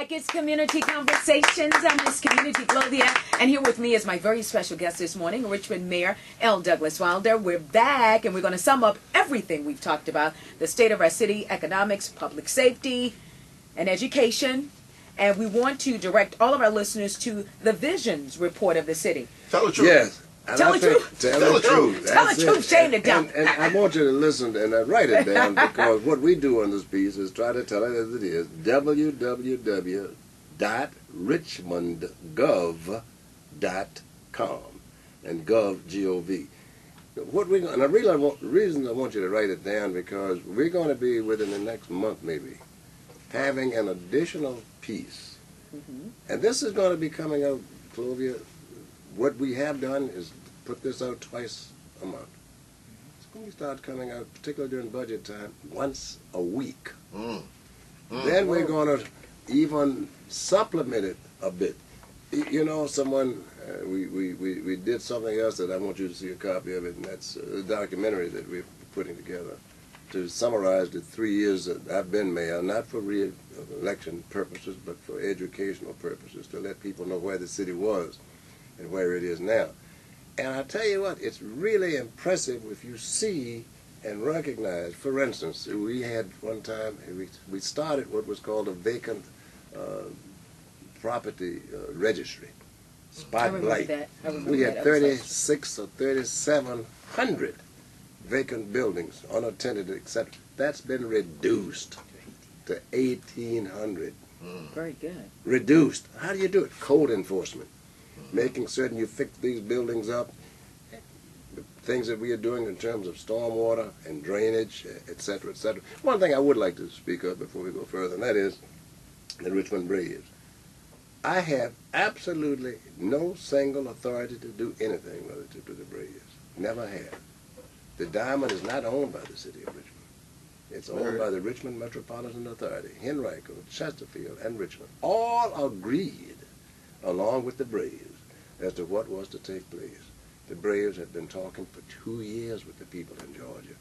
back. It's Community Conversations. I'm Miss Community Clovia, and here with me is my very special guest this morning, Richmond Mayor L. Douglas Wilder. We're back, and we're going to sum up everything we've talked about: the state of our city, economics, public safety, and education. And we want to direct all of our listeners to the visions report of the city. Tell the truth. Yes. Tell the truth. Tell the truth. Tell the truth. Shame it down. And I want you to listen and write it down, because what we do on this piece is try to tell it as it is. www.richmondgov.com and gov, G-O-V. What we and the reason I want you to write it down, because we're going to be within the next month maybe having an additional piece, and this is going to be coming out, Clovia. What we have done is put this out twice a month. It's going to start coming out, particularly during budget time, once a week. Then we're going to even supplement it a bit. You know, someone, we did something else that I want you to see a copy of it, and that's a documentary that we're putting together to summarize the 3 years that I've been mayor, not for re-election purposes, but for educational purposes, to let people know where the city was and where it is now. And I tell you what, it's really impressive if you see and recognize. For instance, we had one time, we started what was called a vacant property registry, spotlight. We had 36 or 3,700 vacant buildings, unattended, except that's been reduced to 1,800. Very good. Reduced. How do you do it? Code enforcement. Making certain you fix these buildings up, the things that we are doing in terms of stormwater and drainage, etc., etc. One thing I would like to speak of before we go further, and that is the Richmond Braves. I have absolutely no single authority to do anything relative to the Braves. Never have. The diamond is not owned by the city of Richmond. It's owned by the Richmond Metropolitan Authority, Henrico, Chesterfield, and Richmond. All agreed, along with the Braves, as to what was to take place. The Braves had been talking for 2 years with the people in Georgia.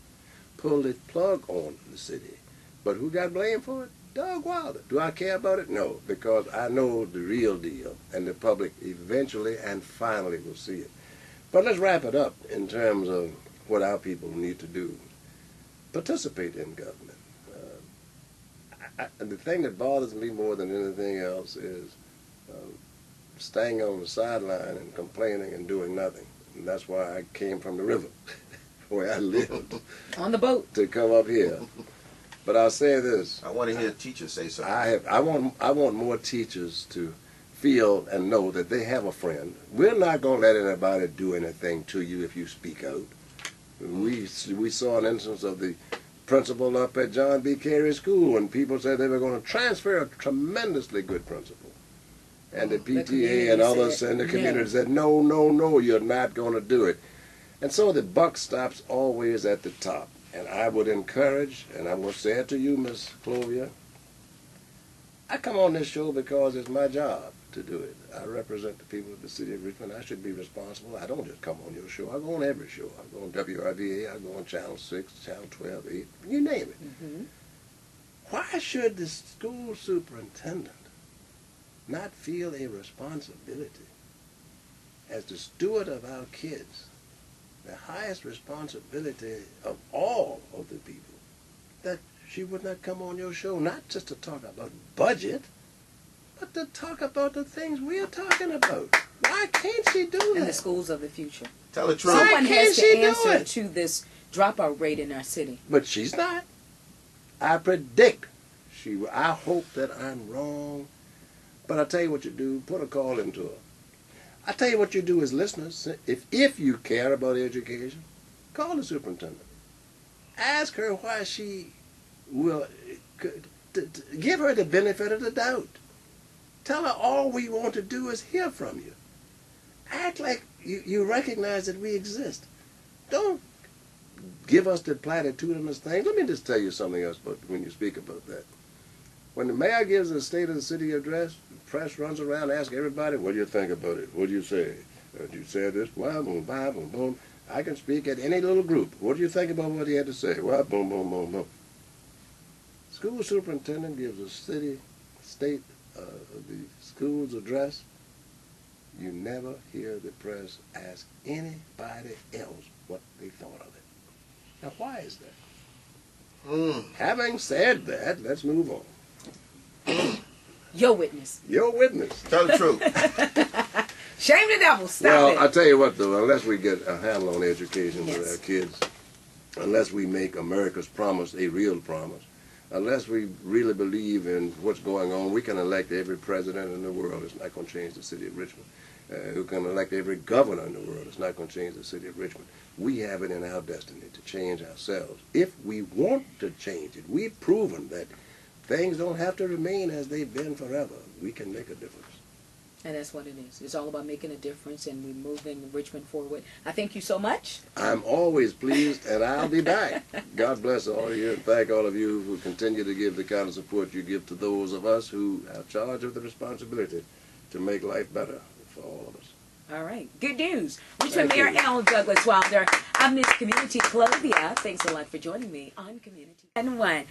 Pulled the plug on the city. But who got blamed for it? Doug Wilder. Do I care about it? No, because I know the real deal, and the public eventually and finally will see it. But let's wrap it up in terms of what our people need to do. Participate in government. And the thing that bothers me more than anything else is staying on the sideline and complaining and doing nothing. And that's why I came from the river, where I lived. On the boat. To come up here. But I'll say this. I want to hear teachers say something. I want more teachers to feel and know that they have a friend. We're not going to let anybody do anything to you if you speak out. We saw an instance of the principal up at John B. Carey School when people said they were going to transfer a tremendously good principal. And the PTA and others in the community said, no, no, no, you're not going to do it. And so the buck stops always at the top. And I would encourage, and I'm going to say it to you, Miss Clovia, I come on this show because it's my job to do it. I represent the people of the city of Richmond. I should be responsible. I don't just come on your show. I go on every show. I go on WRVA. I go on Channel 6, Channel 12, 8, you name it. Why should the school superintendent not feel a responsibility as the steward of our kids, the highest responsibility of all of the people, that she would not come on your show, not just to talk about budget, but to talk about the things we're talking about? Why can't she do that? In the schools of the future. Tell the truth. Someone has to answer to this dropout rate in our city. But she's not. I predict she will. I hope that I'm wrong. But I tell you what you do, put a call into her. I tell you what you do as listeners, if you care about education, call the superintendent. Ask her why she will, give her the benefit of the doubt. Tell her all we want to do is hear from you. Act like you recognize that we exist. Don't give us the platitudinous things. Let me just tell you something else but when you speak about that. When the mayor gives a State of the City address, the press runs around and asks everybody, what do you think about it? What do you say? Do you say this? Well, boom, boom, boom, boom. I can speak at any little group. What do you think about what he had to say? Well, boom, boom, boom, boom. School superintendent gives a state the school's address, you never hear the press ask anybody else what they thought of it. Now, why is that? Having said that, let's move on. Your witness. Your witness. Tell the truth. Shame the devil. Stop Well, it. I tell you what, though, unless we get a handle on education for Yes. our kids, unless we make America's promise a real promise, unless we really believe in what's going on, we can elect every president in the world. It's not going to change the city of Richmond. We can elect every governor in the world. It's not going to change the city of Richmond. We have it in our destiny to change ourselves. If we want to change it, we've proven that things don't have to remain as they've been forever. We can make a difference. And that's what it is. It's all about making a difference, and we're moving Richmond forward. I thank you so much. I'm always pleased, and I'll be back. God bless all of you, and thank all of you who continue to give the kind of support you give to those of us who have charge of the responsibility to make life better for all of us. All right. Good news. Richmond Thank Mayor you. L. Douglas Wilder. I'm Miss Community Clovia. Thanks a lot for joining me on Community and One.